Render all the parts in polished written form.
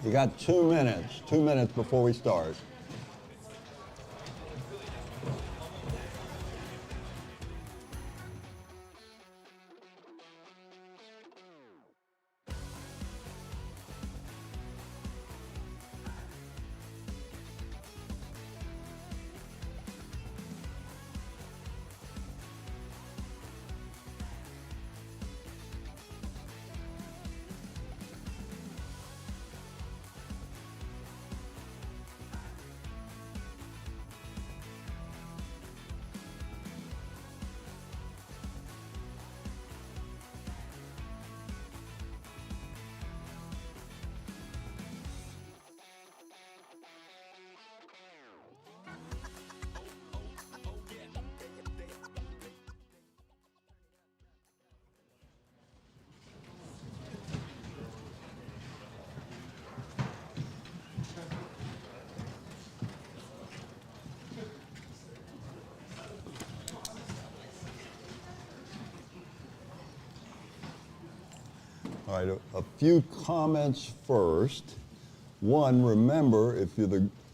You got 2 minutes before we start. All right, a few comments first. One, remember,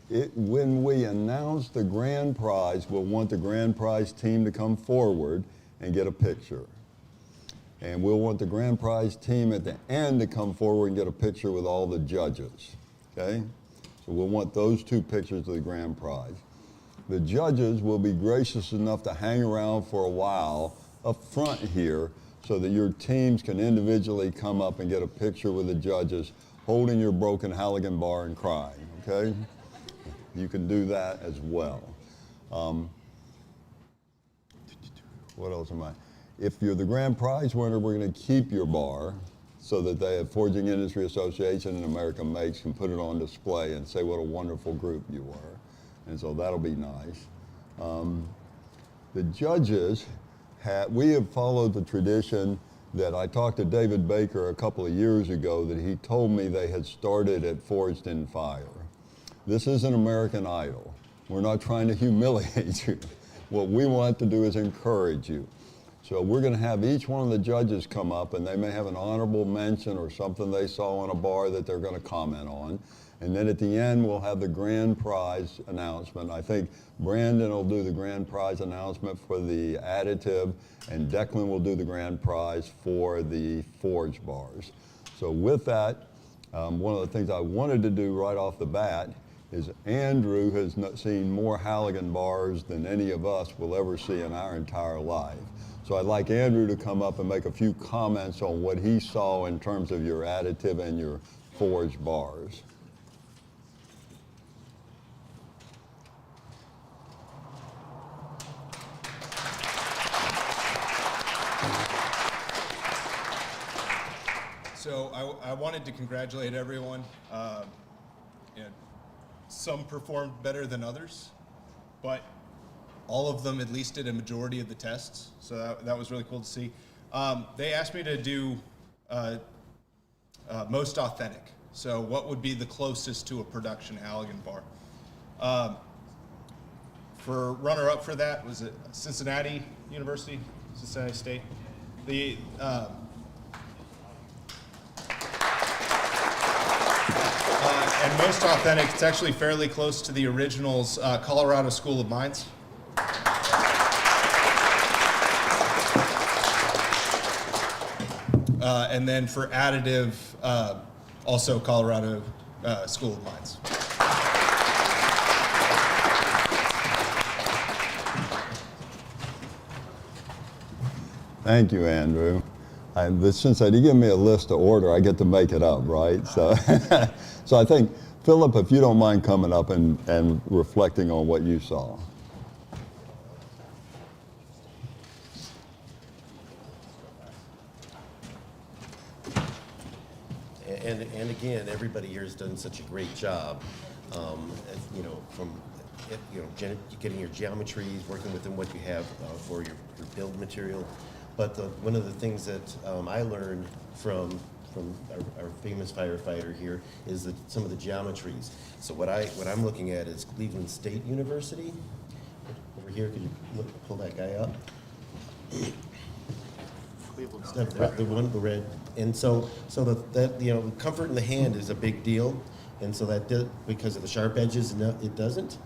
when we announce the grand prize, we'll want the grand prize team to come forward and get a picture. And we'll want the grand prize team at the end to come forward and get a picture with all the judges, okay? So we'll want those 2 pictures of the grand prize. The judges will be gracious enough to hang around for a while up front here so that your teams can individually come up and get a picture with the judges holding your broken Halligan Bar and crying, okay? You can do that as well. What else am I? If you're the grand prize winner, we're going to keep your bar so that the Forging Industry Association and American Makes can put it on display and say what a wonderful group you were. And so that'll be nice. The judges, we have followed the tradition that I talked to David Baker a couple of years ago that he told me they had started at Forged in Fire. This isn't American Idol. We're not trying to humiliate you. What we want to do is encourage you. So we're going to have each one of the judges come up, and they may have an honorable mention or something they saw on a bar that they're going to comment on. And then at the end, we'll have the grand prize announcement. I think Brandon will do the grand prize announcement for the additive, and Declan will do the grand prize for the forge bars. So with that, one of the things I wanted to do right off the bat is Andrew has seen more Halligan bars than any of us will ever see in our entire life. So I'd like Andrew to come up and make a few comments on what he saw in terms of your additive and your forge bars. So I wanted to congratulate everyone. Some performed better than others, but all of them at least did a majority of the tests. So that was really cool to see. They asked me to do most authentic. So what would be the closest to a production Halligan bar? For runner-up for that, was it Cincinnati University, Cincinnati State? And most authentic, it's actually fairly close to the original's Colorado School of Mines. And then for additive, also Colorado School of Mines. Thank you, Andrew. Since they give me a list to order, I get to make it up, right? So, so I think, Philip, if you don't mind coming up and reflecting on what you saw. And again, everybody here has done such a great job, from getting your geometries, working within what you have for your build material. But one of the things that I learned from our famous firefighter here is that some of the geometries. So what I'm looking at is Cleveland State University. Over here, could you pull that guy up? The one, the red. And so that comfort in the hand is a big deal. and so because of the sharp edges, it doesn't.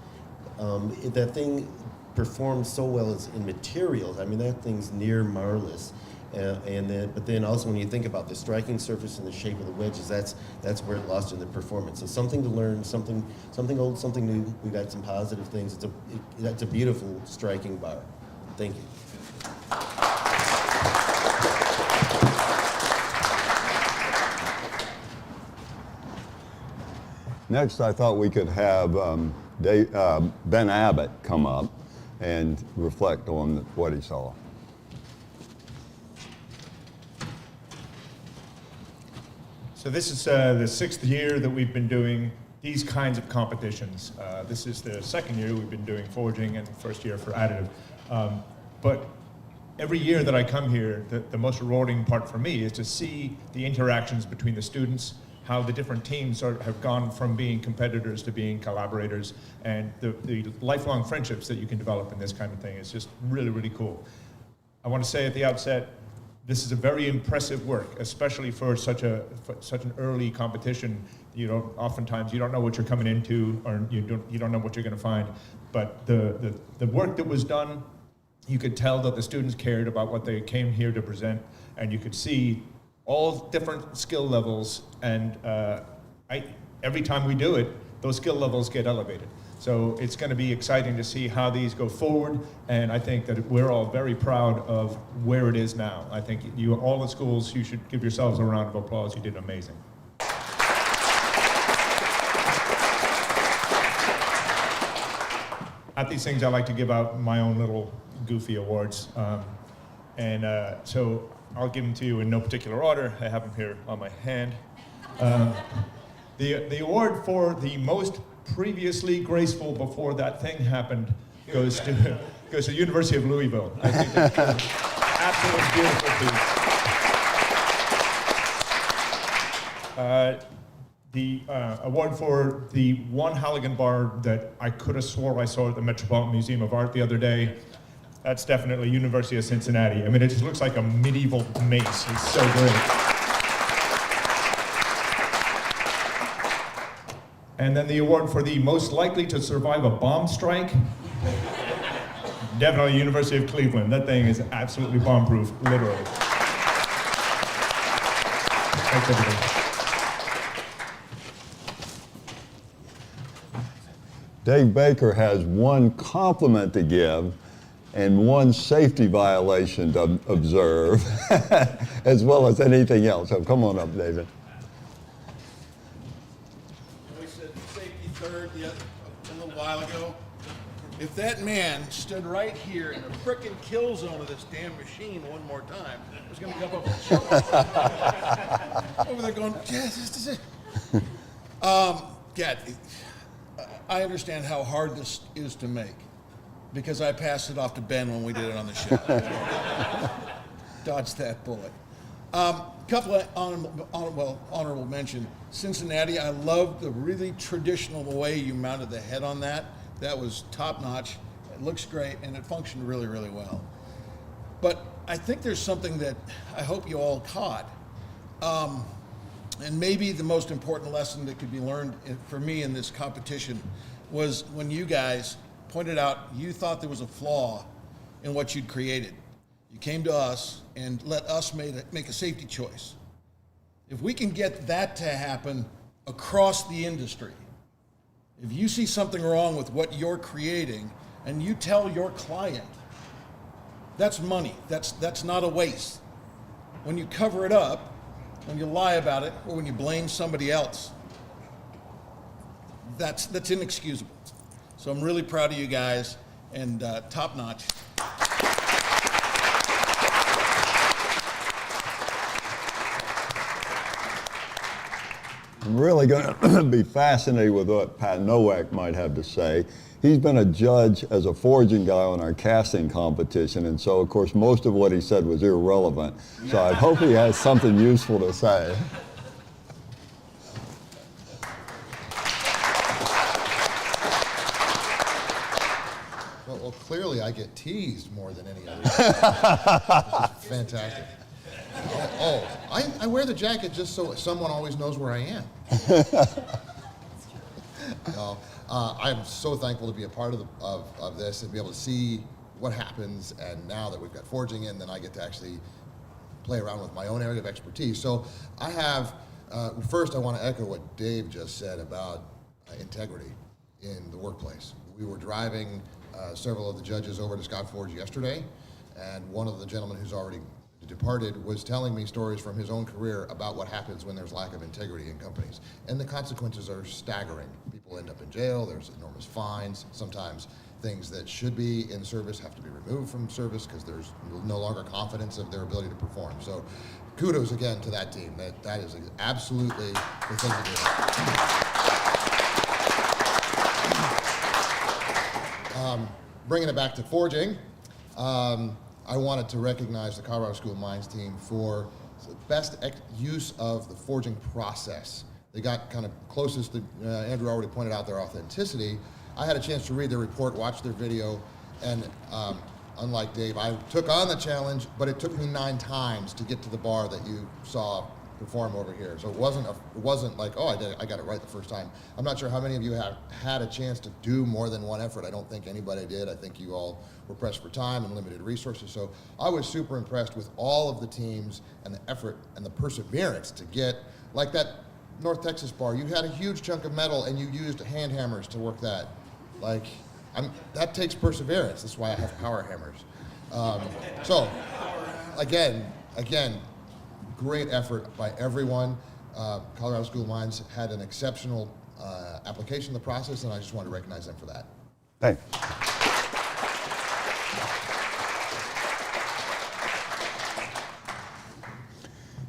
That thing performs so well in materials. I mean, that thing's near marvelous. But then also when you think about the striking surface and the shape of the wedges, that's where it lost in the performance. So something to learn, something old, something new. We've got some positive things. That's a beautiful striking bar. Thank you. Next, I thought we could have Ben Abbott come up and reflect on what he saw. So this is the 6th year that we've been doing these kinds of competitions. This is the 2nd year we've been doing forging, and 1st year for additive. But every year that I come here, the most rewarding part for me is to see the interactions between the students, how the different teams have gone from being competitors to being collaborators, and the lifelong friendships that you can develop in this kind of thing. It's just really, really cool. I want to say at the outset, this is a very impressive work, especially for such an early competition. Oftentimes you don't know what you're coming into, or you don't know what you're going to find. But the work that was done, you could tell that the students cared about what they came here to present, and you could see all different skill levels. And every time we do it, those skill levels get elevated. So it's going to be exciting to see how these go forward, and I think that we're all very proud of where it is now. I think all the schools, you should give yourselves a round of applause. You did amazing. At these things, I like to give out my own little goofy awards, so I'll give them to you in no particular order. I have them here on my hand. The award for the most previously graceful before that thing happened goes to the University of Louisville. I think that's an absolutely beautiful piece. The award for the one Halligan Bar that I could have swore I saw at the Metropolitan Museum of Art the other day, that's definitely University of Cincinnati. I mean, it just looks like a medieval mace. It's so great. And then the award for the most likely to survive a bomb strike, definitely University of Cleveland. That thing is absolutely bomb-proof, literally. Thanks, everybody. Dave Baker has one compliment to give and one safety violation to observe, as well as anything else. So come on up, David. We said safety third a little while ago. If that man stood right here in a frickin' kill zone of this damn machine one more time, I was gonna come up and choke over there going, yes, this is it. I understand how hard this is to make, because I passed it off to Ben when we did it on the show. Dodged that bullet. Couple of honorable mention. Cincinnati, I love the really traditional way you mounted the head on that. That was top notch. It looks great, and it functioned really, really well. But I think there's something that I hope you all caught. And maybe the most important lesson that could be learned for me in this competition was when you guys pointed out you thought there was a flaw in what you'd created. You came to us and let us make a safety choice. If we can get that to happen across the industry, if you see something wrong with what you're creating and you tell your client, that's money, that's not a waste. When you cover it up, when you lie about it, or when you blame somebody else, that's inexcusable. So I'm really proud of you guys, and top notch. I'm really going to be fascinated with what Pat Nowak might have to say. He's been a judge as a forging guy on our casting competition, and so, of course, most of what he said was irrelevant. So I hope he has something useful to say. Well, clearly I get teased more than any other. This is fantastic. I wear the jacket just so someone always knows where I am. No, I'm so thankful to be a part of this and be able to see what happens. And now that we've got forging in, then I get to actually play around with my own area of expertise. So I have, first I want to echo what Dave just said about integrity in the workplace. We were driving several of the judges over to Scott Forge yesterday, and one of the gentlemen who's already departed was telling me stories from his own career about what happens when there's lack of integrity in companies. And the consequences are staggering. People end up in jail, there's enormous fines, sometimes things that should be in service have to be removed from service because there's no longer confidence of their ability to perform. So kudos again to that team. That is absolutely the thing to do. Bringing it back to forging, I wanted to recognize the Colorado School of Mines team for the best use of the forging process. They got kind of closest to, Andrew already pointed out their authenticity. I had a chance to read their report, watch their video, and unlike Dave, I took on the challenge, but it took me 9 times to get to the bar that you saw perform over here. So it wasn't like, oh, I got it right the first time. I'm not sure how many of you have had a chance to do more than one effort. I don't think anybody did. I think you all were pressed for time and limited resources. So I was super impressed with all of the teams and the effort and the perseverance to get, like that North Texas bar, you had a huge chunk of metal and you used hand hammers to work that. Like, that takes perseverance. That's why I have power hammers. So, again, great effort by everyone. Colorado School of Mines had an exceptional application of the process, and I just want to recognize them for that. Thanks.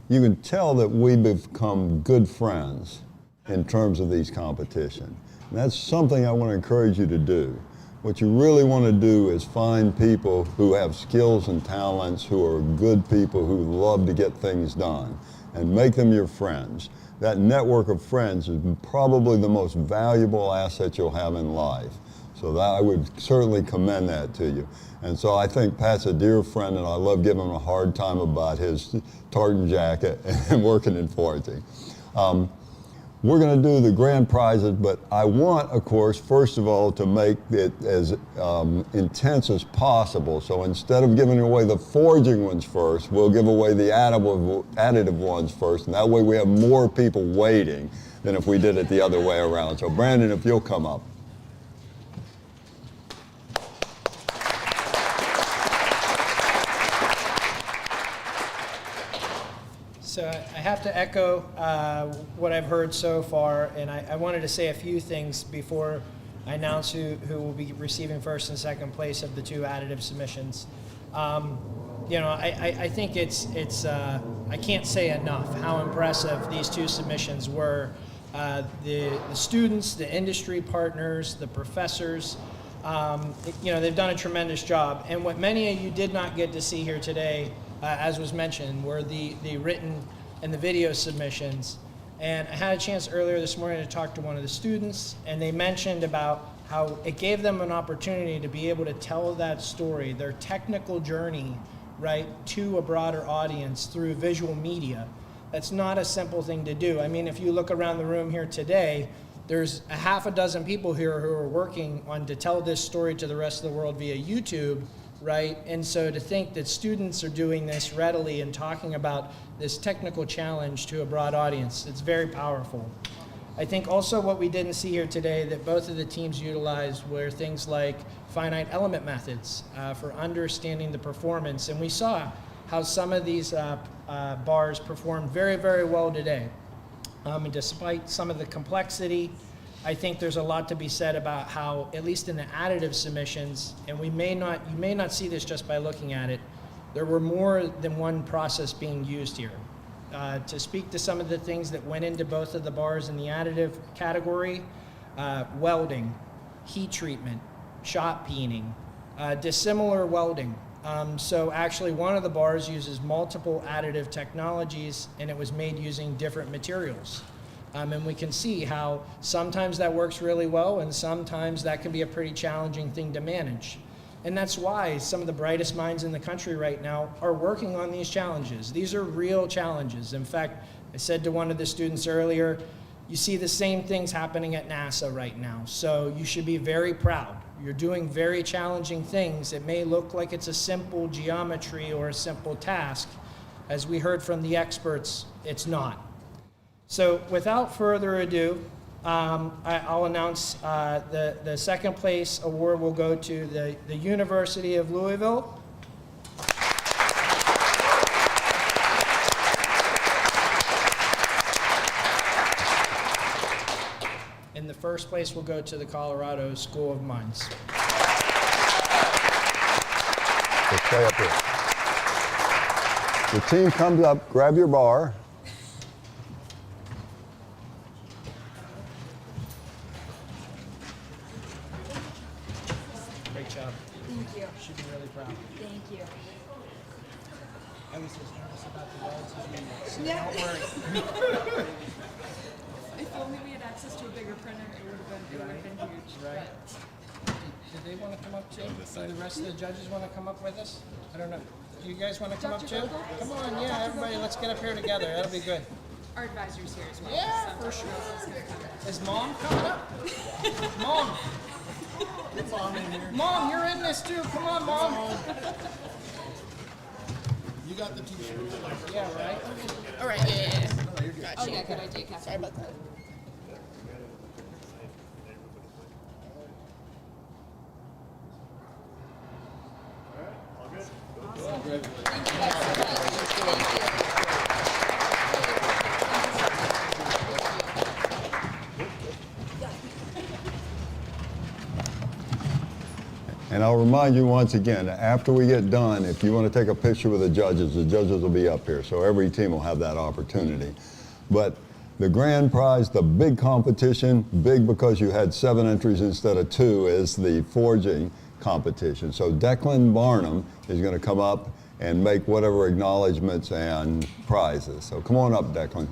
You can tell that we become good friends in terms of these competitions. And that's something I want to encourage you to do. What you really want to do is find people who have skills and talents, who are good people, who love to get things done, and make them your friends. That network of friends is probably the most valuable asset you'll have in life. So that, I would certainly commend that to you. And so I think Pat's a dear friend, and I love giving him a hard time about his tartan jacket and working in forging. We're going to do the grand prizes, but I want, of course, first of all, to make it as intense as possible. So instead of giving away the forging ones first, we'll give away the additive ones first, and that way we have more people waiting than if we did it the other way around. So Brandon, if you'll come up. So I have to echo what I've heard so far, and I wanted to say a few things before I announce who will be receiving first and second place of the 2 additive submissions. You know, I think it's I can't say enough how impressive these 2 submissions were. The students, the industry partners, the professors, you know, they've done a tremendous job. And what many of you did not get to see here today, as was mentioned, were the written and the video submissions. And I had a chance earlier this morning to talk to one of the students, and they mentioned about how it gave them an opportunity to be able to tell that story, their technical journey, right, to a broader audience through visual media. That's not a simple thing to do. I mean, if you look around the room here today, there's a half a dozen people here who are working on to tell this story to the rest of the world via YouTube, right? And so to think that students are doing this readily and talking about this technical challenge to a broad audience, it's very powerful. I think also what we didn't see here today that both of the teams utilized were things like finite element methods for understanding the performance. And we saw how some of these bars performed very, very well today. And despite some of the complexity, I think there's a lot to be said about how, at least in the additive submissions, and you may not see this just by looking at it, there were more than one process being used here. To speak to some of the things that went into both of the bars in the additive category, welding, heat treatment, shot peening, dissimilar welding. So actually one of the bars uses multiple additive technologies, and it was made using different materials. And we can see how sometimes that works really well, and sometimes that can be a pretty challenging thing to manage. And that's why some of the brightest minds in the country right now are working on these challenges. These are real challenges. In fact, I said to one of the students earlier, You see the same things happening at NASA right now. So you should be very proud. You're doing very challenging things. It may look like it's a simple geometry or a simple task. As we heard from the experts, it's not. So without further ado, I'll announce the second place award will go to the University of Louisville. And the first place will go to the Colorado School of Mines. So stay up here. The team comes up, grab your bar. Great job. Thank you. Should be really proud. Thank you. I was as nervous about the welds as you were, so Yeah. don't worry. If only we had access to a bigger printer, it would have been huge. Right. Did they want to come up too? Do the rest of the judges want to come up with us? I don't know. Do you guys want to come up Dr. too? Vogel? Come on, yeah, everybody, let's get up here together. That'll be good. Our advisor's here as well. Yeah, so for sure. Rosa's gonna come. Is Mom coming up? Mom. Mom, you're in this too. Come on, Mom. You got the t-shirt. Yeah, right? All right, yeah. Oh, yeah, good idea, Kathy. Sorry about that. And I'll remind you once again, after we get done, if you want to take a picture with the judges will be up here. So every team will have that opportunity. But the grand prize, the big competition, big because you had 7 entries instead of 2, is the forging competition. So Declan Barnum is going to come up and make whatever acknowledgments and prizes. So come on up, Declan.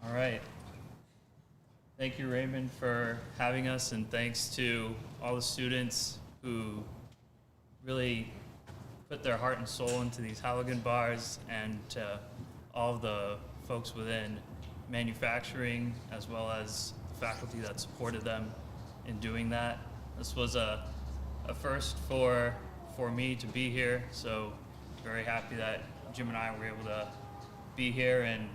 All right. Thank you, Raymond, for having us, and thanks to all the students who really put their heart and soul into these Halligan bars, and to all of the folks within manufacturing, as well as the faculty that supported them in doing that. This was a first for me to be here, so very happy that Jim and I were able to be here and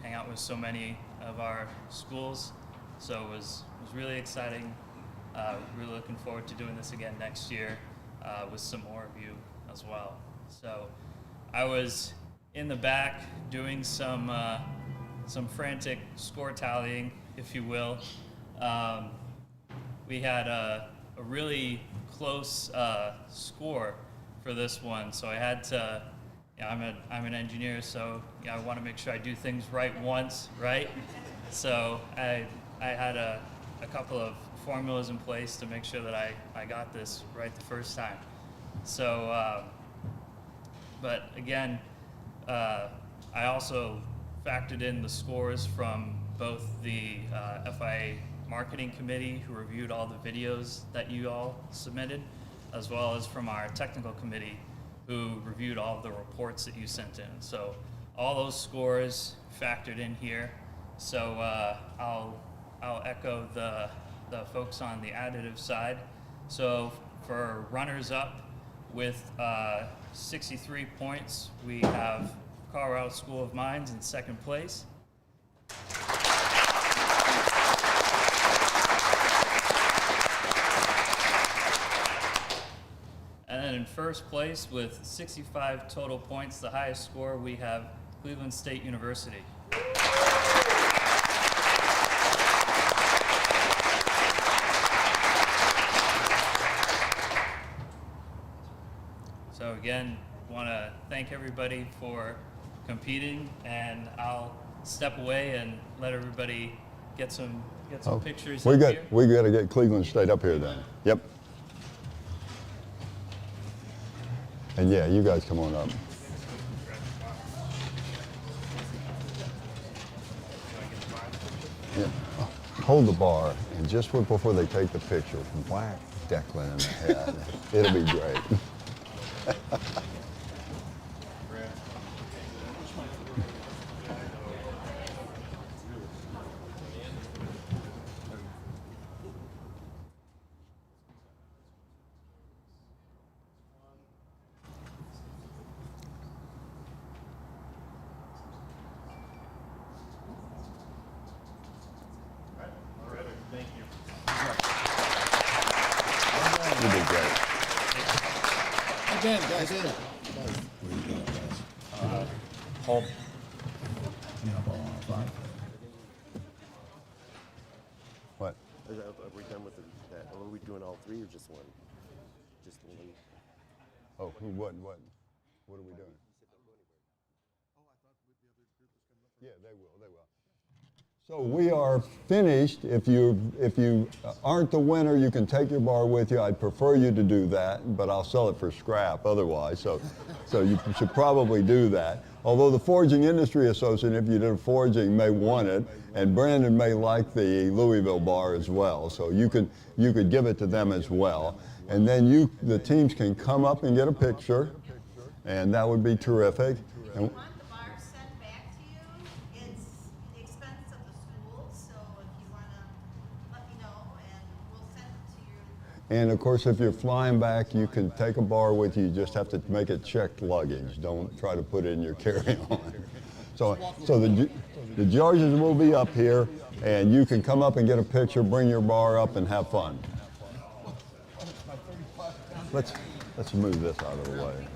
hang out with so many of our schools. So it was really exciting. Really looking forward to doing this again next year with some more of you as well. So I was in the back doing some frantic score tallying, if you will. We had a really close score for this one, so I had to. I'm an engineer, so I want to make sure I do things right once, right? So I had a couple of formulas in place to make sure that I got this right the first time. So, but again, I also factored in the scores from both the FIA marketing committee, who reviewed all the videos that you all submitted, as well as from our technical committee, who reviewed all of the reports that you sent in. So all those scores factored in here. So I'll echo the folks on the additive side. So for runners up with 63 points, we have Colorado School of Mines in second place. And then in first place with 65 total points, the highest score, we have Cleveland State University. So again, want to thank everybody for competing, and I'll step away and let everybody get some pictures We up got here. to get Cleveland State up here then. Yep. And yeah, you guys come on up. Yeah. Hold the bar, and just before they take the picture, whack Declan in the head. It'll be great. You did great. Again, guys, in. Home. What? Are we done with that? Are we doing all three or just one? Just one. Oh, what are we doing? Yeah, they will. So we are finished. If you aren't the winner, you can take your bar with you. I'd prefer you to do that, but I'll sell it for scrap otherwise. So you should probably do that. Although the Forging Industry Association, if you did a forging, may want it, and Brandon may like the Louisville bar as well. So you could give it to them as well, and then the teams can come up and get a picture, and that would be terrific. If you want the bar sent back to you, it's the expense of the school, so if you want to let me know, and we'll send it to you. And of course, if you're flying back, you can take a bar with you. You just have to make it checked luggage. Don't try to put it in your carry-on. So the judges will be up here, and you can come up and get a picture, bring your bar up, and have fun. Let's move this out of the way.